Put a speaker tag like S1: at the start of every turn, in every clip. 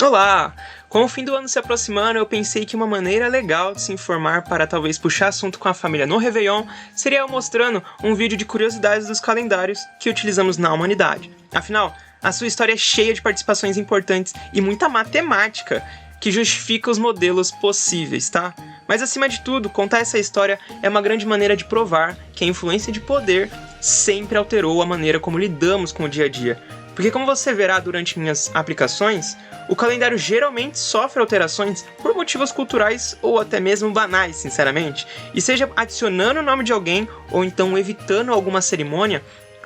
S1: Olá! Com o fim do ano se aproximando, eu pensei que uma maneira legal de se informar para talvez puxar assunto com a família no Réveillon seria eu mostrando um vídeo de curiosidades dos calendários que utilizamos na humanidade. Afinal, a sua história é cheia de participações importantes e muita matemática que justifica os modelos possíveis, tá? Mas acima de tudo, contar essa história é uma grande maneira de provar que a influência de poder sempre alterou a maneira como lidamos com o dia a dia. Porque como você verá durante minhas aplicações, o calendário geralmente sofre alterações por motivos culturais ou até mesmo banais, sinceramente. E seja adicionando o nome de alguém ou então evitando alguma cerimônia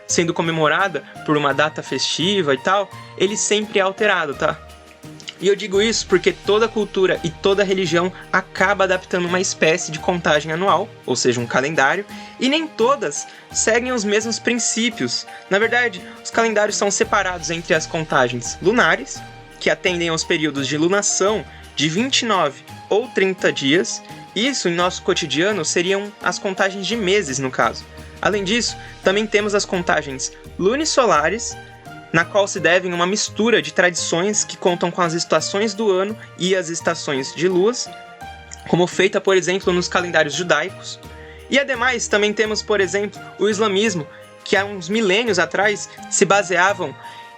S1: sendo comemorada por uma data festiva e tal, ele sempre é alterado, tá? E eu digo isso porque toda cultura e toda religião acaba adaptando uma espécie de contagem anual, ou seja, um calendário, e nem todas seguem os mesmos princípios. Na verdade, os calendários são separados entre as contagens lunares, que atendem aos períodos de lunação de 29 ou 30 dias. Isso, em nosso cotidiano, seriam as contagens de meses, no caso. Além disso, também temos as contagens lunisolares, na qual se devem uma mistura de tradições que contam com as estações do ano e as estações de luas, como feita, por exemplo, nos calendários judaicos. E ademais, também temos, por exemplo, o islamismo, que há uns milênios atrás se baseavam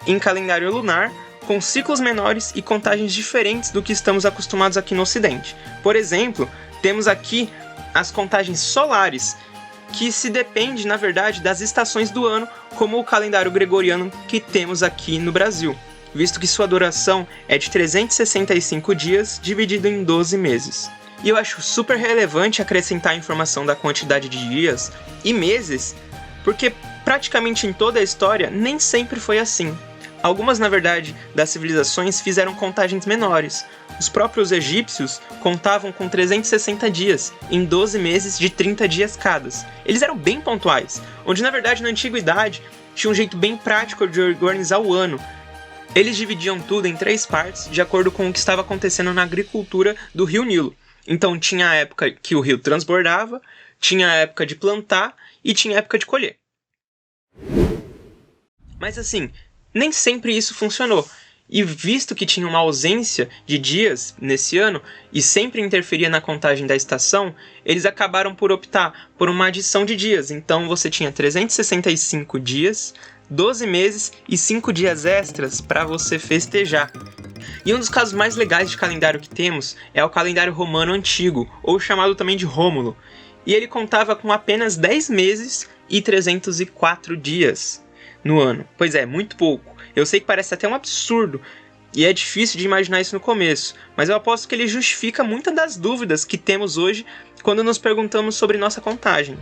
S1: em calendário lunar, com ciclos menores e contagens diferentes do que estamos acostumados aqui no Ocidente. Por exemplo, temos aqui as contagens solares, que se depende, na verdade, das estações do ano, como o calendário gregoriano que temos aqui no Brasil, visto que sua duração é de 365 dias, dividido em 12 meses. E eu acho super relevante acrescentar a informação da quantidade de dias e meses, porque praticamente em toda a história nem sempre foi assim. Algumas, na verdade, das civilizações fizeram contagens menores. Os próprios egípcios contavam com 360 dias, em 12 meses de 30 dias cada. Eles eram bem pontuais, onde na verdade na antiguidade tinha um jeito bem prático de organizar o ano. Eles dividiam tudo em 3 partes, de acordo com o que estava acontecendo na agricultura do rio Nilo. Então tinha a época que o rio transbordava, tinha a época de plantar e tinha a época de colher. Mas assim, nem sempre isso funcionou, e visto que tinha uma ausência de dias nesse ano e sempre interferia na contagem da estação, eles acabaram por optar por uma adição de dias. Então você tinha 365 dias, 12 meses e 5 dias extras para você festejar. E um dos casos mais legais de calendário que temos é o calendário romano antigo, ou chamado também de Rômulo, e ele contava com apenas 10 meses e 304 dias no ano. Pois é, muito pouco. Eu sei que parece até um absurdo, e é difícil de imaginar isso no começo, mas eu aposto que ele justifica muitas das dúvidas que temos hoje quando nos perguntamos sobre nossa contagem.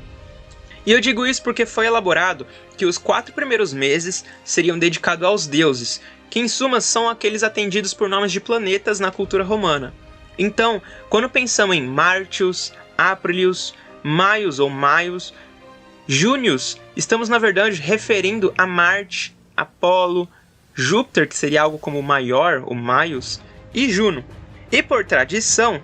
S1: E eu digo isso porque foi elaborado que os 4 primeiros meses seriam dedicados aos deuses, que em suma são aqueles atendidos por nomes de planetas na cultura romana. Então, quando pensamos em Martius, Aprilius, Maius ou Maius, Június, estamos na verdade referindo a Marte, Apolo, Júpiter, que seria algo como o maior, o Maius, e Juno. E por tradição,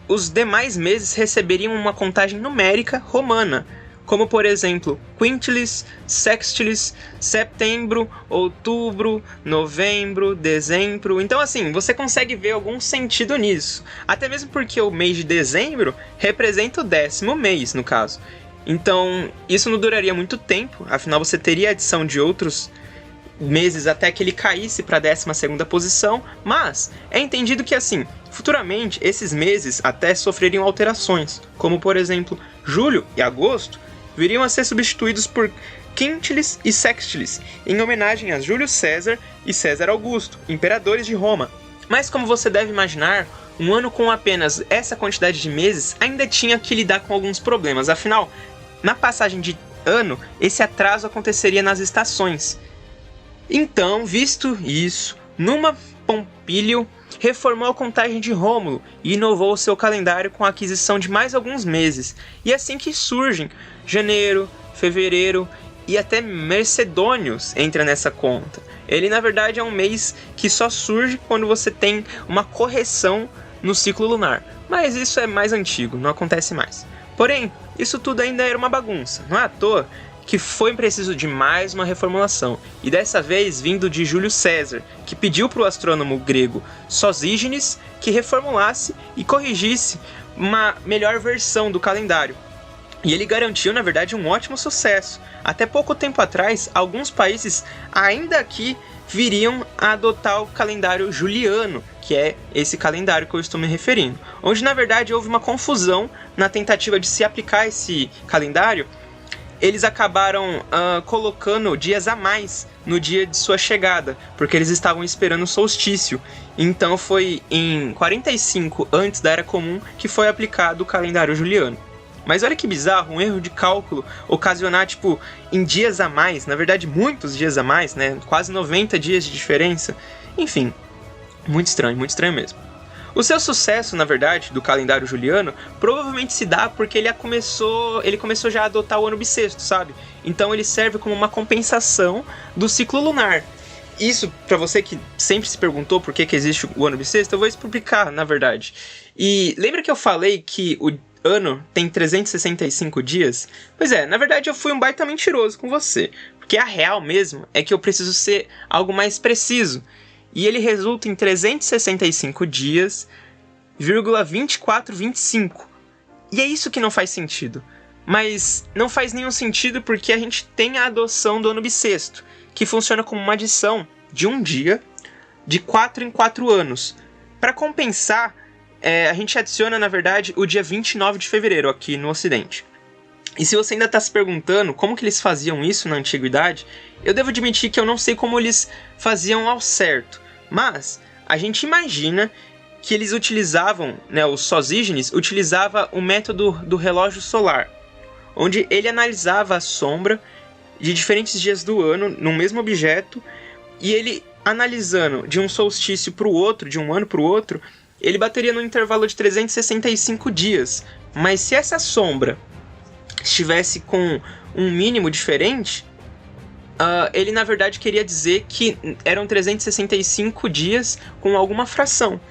S1: os demais meses receberiam uma contagem numérica romana, como por exemplo Quintilis, Sextilis, Setembro, Outubro, Novembro, Dezembro. Então assim, você consegue ver algum sentido nisso, até mesmo porque o mês de dezembro representa o 10º mês, no caso. Então, isso não duraria muito tempo, afinal você teria a adição de outros meses até que ele caísse para a 12ª posição, mas é entendido que assim, futuramente esses meses até sofreriam alterações, como por exemplo, julho e agosto viriam a ser substituídos por Quintilis e Sextilis, em homenagem a Júlio César e César Augusto, imperadores de Roma. Mas como você deve imaginar, um ano com apenas essa quantidade de meses ainda tinha que lidar com alguns problemas, afinal, na passagem de ano, esse atraso aconteceria nas estações. Então, visto isso, Numa Pompílio reformou a contagem de Rômulo e inovou seu calendário com a aquisição de mais alguns meses. E é assim que surgem janeiro, fevereiro e até Mercedônios entra nessa conta. Ele, na verdade, é um mês que só surge quando você tem uma correção no ciclo lunar. Mas isso é mais antigo, não acontece mais. Porém, isso tudo ainda era uma bagunça. Não é à toa que foi preciso de mais uma reformulação, e dessa vez vindo de Júlio César, que pediu para o astrônomo grego Sosígenes que reformulasse e corrigisse uma melhor versão do calendário. E ele garantiu, na verdade, um ótimo sucesso. Até pouco tempo atrás, alguns países ainda aqui viriam a adotar o calendário juliano, que é esse calendário que eu estou me referindo, onde na verdade houve uma confusão na tentativa de se aplicar esse calendário. Eles acabaram colocando dias a mais no dia de sua chegada, porque eles estavam esperando o solstício. Então foi em 45 antes da Era Comum que foi aplicado o calendário juliano. Mas olha que bizarro, um erro de cálculo ocasionar, em dias a mais, na verdade muitos dias a mais, né? Quase 90 dias de diferença. Enfim, muito estranho mesmo. O seu sucesso, na verdade, do calendário juliano, provavelmente se dá porque ele começou já a adotar o ano bissexto, sabe? Então ele serve como uma compensação do ciclo lunar. Isso, pra você que sempre se perguntou por que existe o ano bissexto, eu vou explicar, na verdade. E lembra que eu falei que o ano tem 365 dias? Pois é, na verdade eu fui um baita mentiroso com você, porque a real mesmo é que eu preciso ser algo mais preciso, e ele resulta em 365 dias, 2425. E é isso que não faz sentido. Mas não faz nenhum sentido porque a gente tem a adoção do ano bissexto, que funciona como uma adição de um dia de 4 em 4 anos. Para compensar, a gente adiciona, na verdade, o dia 29 de fevereiro aqui no Ocidente. E se você ainda está se perguntando como que eles faziam isso na Antiguidade, eu devo admitir que eu não sei como eles faziam ao certo. Mas a gente imagina que eles utilizavam, o Sosígenes utilizava o método do relógio solar, onde ele analisava a sombra de diferentes dias do ano no mesmo objeto, e ele, analisando de um solstício para o outro, de um ano para o outro, ele bateria no intervalo de 365 dias. Mas se essa sombra estivesse com um mínimo diferente, ele na verdade queria dizer que eram 365 dias com alguma fração.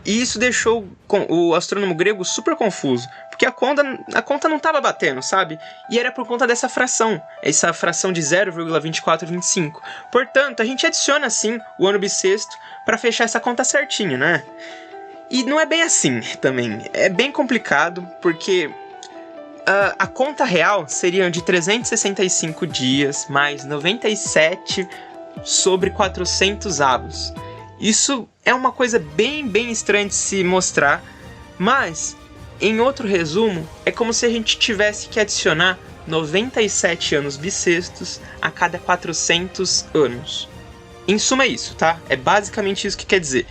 S1: E isso deixou o astrônomo grego super confuso, porque a conta não estava batendo, sabe? E era por conta dessa fração, essa fração de 0,2425. Portanto, a gente adiciona assim o ano bissexto para fechar essa conta certinho, né? E não é bem assim também, é bem complicado, porque a conta real seria de 365 dias mais 97 sobre 400 avos. Isso é uma coisa bem estranha de se mostrar, mas, em outro resumo, é como se a gente tivesse que adicionar 97 anos bissextos a cada 400 anos. Em suma é isso, tá? É basicamente isso que quer dizer.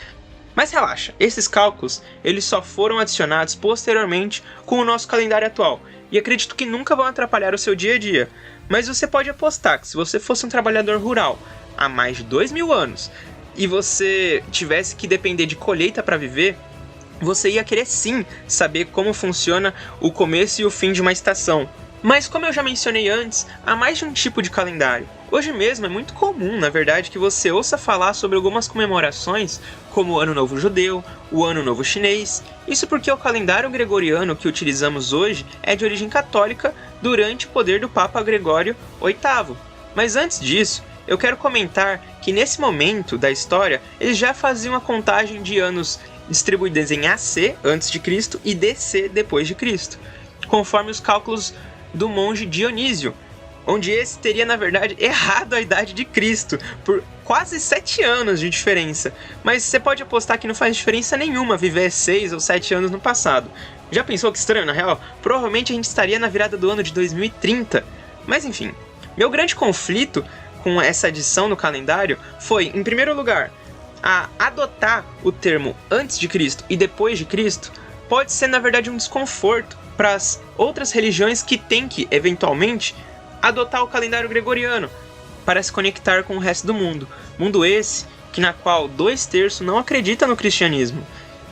S1: Mas relaxa, esses cálculos eles só foram adicionados posteriormente com o nosso calendário atual, e acredito que nunca vão atrapalhar o seu dia a dia. Mas você pode apostar que se você fosse um trabalhador rural há mais de 2000 anos, e você tivesse que depender de colheita para viver, você ia querer sim saber como funciona o começo e o fim de uma estação. Mas como eu já mencionei antes, há mais de um tipo de calendário. Hoje mesmo é muito comum, na verdade, que você ouça falar sobre algumas comemorações, como o Ano Novo Judeu, o Ano Novo Chinês. Isso porque o calendário gregoriano que utilizamos hoje é de origem católica durante o poder do Papa Gregório VIII. Mas antes disso, eu quero comentar que nesse momento da história, eles já faziam a contagem de anos distribuídos em AC, antes de Cristo, e DC, depois de Cristo, conforme os cálculos do monge Dionísio, onde esse teria, na verdade, errado a idade de Cristo, por quase 7 anos de diferença. Mas você pode apostar que não faz diferença nenhuma viver 6 ou 7 anos no passado. Já pensou que estranho, na real? Provavelmente a gente estaria na virada do ano de 2030. Mas enfim, meu grande conflito com essa adição no calendário foi, em primeiro lugar, a adotar o termo antes de Cristo e depois de Cristo pode ser, na verdade, um desconforto para as outras religiões que têm que, eventualmente, adotar o calendário gregoriano para se conectar com o resto do mundo. Mundo esse que na qual 2/3 não acredita no cristianismo.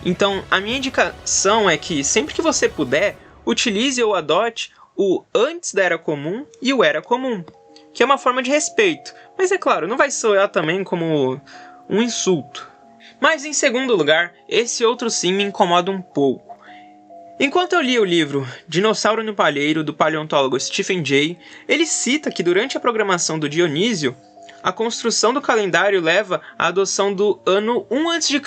S1: Então, a minha indicação é que, sempre que você puder, utilize ou adote o antes da Era Comum e o Era Comum, que é uma forma de respeito, mas é claro, não vai soar também como um insulto. Mas em segundo lugar, esse outro sim me incomoda um pouco. Enquanto eu li o livro Dinossauro no Palheiro, do paleontólogo Stephen Jay, ele cita que durante a programação do Dionísio, a construção do calendário leva à adoção do ano 1 a.C.,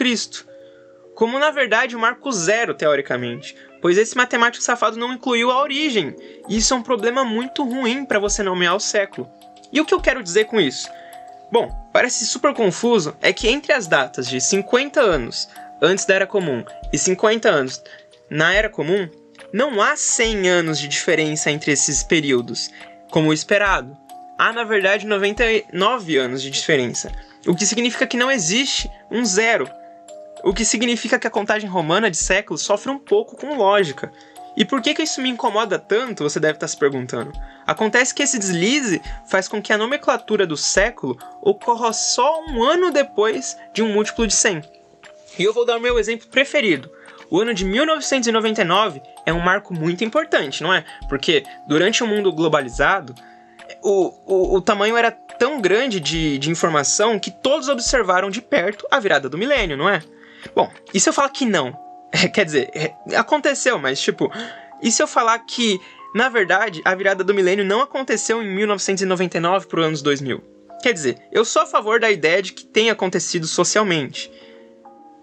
S1: como na verdade o marco zero, teoricamente, pois esse matemático safado não incluiu a origem, e isso é um problema muito ruim para você nomear o século. E o que eu quero dizer com isso? Bom, parece super confuso, é que entre as datas de 50 anos antes da Era Comum e 50 anos na Era Comum, não há 100 anos de diferença entre esses períodos, como o esperado. Há, na verdade, 99 anos de diferença, o que significa que não existe um zero, o que significa que a contagem romana de séculos sofre um pouco com lógica. E por que isso me incomoda tanto, você deve estar se perguntando? Acontece que esse deslize faz com que a nomenclatura do século ocorra só um ano depois de um múltiplo de 100. E eu vou dar o meu exemplo preferido. O ano de 1999 é um marco muito importante, não é? Porque durante um mundo globalizado, o tamanho era tão grande de informação que todos observaram de perto a virada do milênio, não é? Bom, e se eu falar que não? Quer dizer, aconteceu, mas e se eu falar que, na verdade, a virada do milênio não aconteceu em 1999 para os anos 2000? Quer dizer, eu sou a favor da ideia de que tenha acontecido socialmente.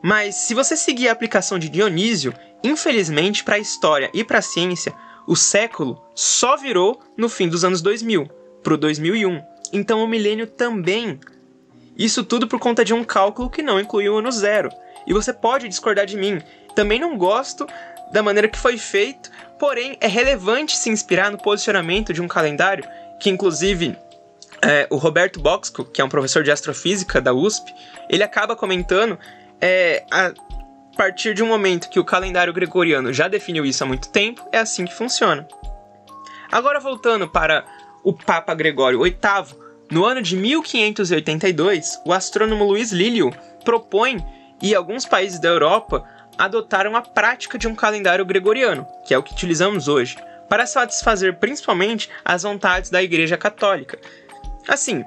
S1: Mas se você seguir a aplicação de Dionísio, infelizmente para a história e para a ciência, o século só virou no fim dos anos 2000, pro 2001. Então o milênio também. Isso tudo por conta de um cálculo que não incluiu o ano zero. E você pode discordar de mim. Também não gosto da maneira que foi feito, porém é relevante se inspirar no posicionamento de um calendário que, inclusive, o Roberto Boxco, que é um professor de astrofísica da USP, ele acaba comentando a partir de um momento que o calendário gregoriano já definiu isso há muito tempo, é assim que funciona. Agora voltando para o Papa Gregório VIII, no ano de 1582, o astrônomo Luiz Lilio propõe, e alguns países da Europa adotaram a prática de um calendário gregoriano, que é o que utilizamos hoje, para satisfazer principalmente as vontades da Igreja Católica. Assim,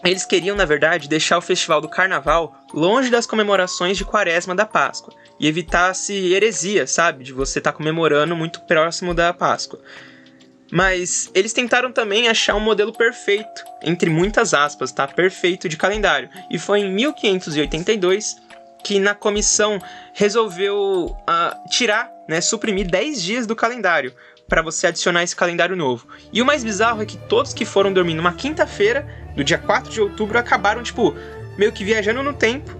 S1: eles queriam, na verdade, deixar o festival do Carnaval longe das comemorações de Quaresma da Páscoa, e evitar-se heresia, sabe, de você estar comemorando muito próximo da Páscoa. Mas eles tentaram também achar um modelo perfeito, entre muitas aspas, tá? Perfeito de calendário. E foi em 1582 que na comissão resolveu tirar, suprimir 10 dias do calendário para você adicionar esse calendário novo. E o mais bizarro é que todos que foram dormir numa quinta-feira, do dia 4 de outubro, acabaram, meio que viajando no tempo.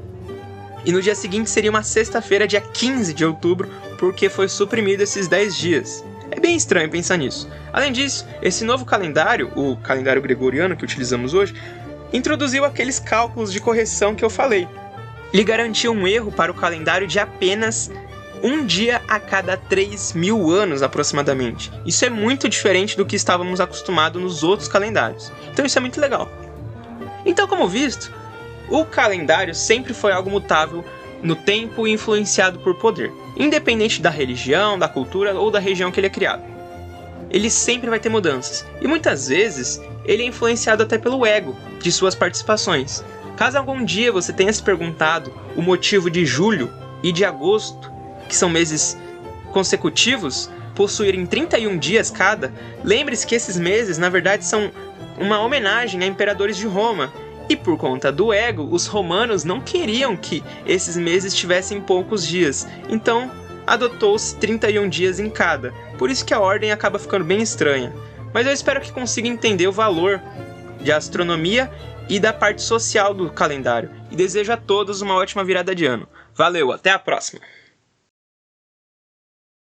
S1: E no dia seguinte seria uma sexta-feira, dia 15 de outubro, porque foi suprimido esses 10 dias. É bem estranho pensar nisso. Além disso, esse novo calendário, o calendário gregoriano que utilizamos hoje, introduziu aqueles cálculos de correção que eu falei. Ele garantiu um erro para o calendário de apenas um dia a cada 3.000 anos, aproximadamente. Isso é muito diferente do que estávamos acostumados nos outros calendários. Então isso é muito legal. Então, como visto, o calendário sempre foi algo mutável no tempo e influenciado por poder, independente da religião, da cultura ou da região que ele é criado. Ele sempre vai ter mudanças, e muitas vezes ele é influenciado até pelo ego de suas participações. Caso algum dia você tenha se perguntado o motivo de julho e de agosto, que são meses consecutivos, possuírem 31 dias cada, lembre-se que esses meses, na verdade, são uma homenagem a imperadores de Roma. E por conta do ego, os romanos não queriam que esses meses tivessem poucos dias. Então, adotou-se 31 dias em cada. Por isso que a ordem acaba ficando bem estranha. Mas eu espero que consiga entender o valor de astronomia e da parte social do calendário. E desejo a todos uma ótima virada de ano. Valeu, até a próxima!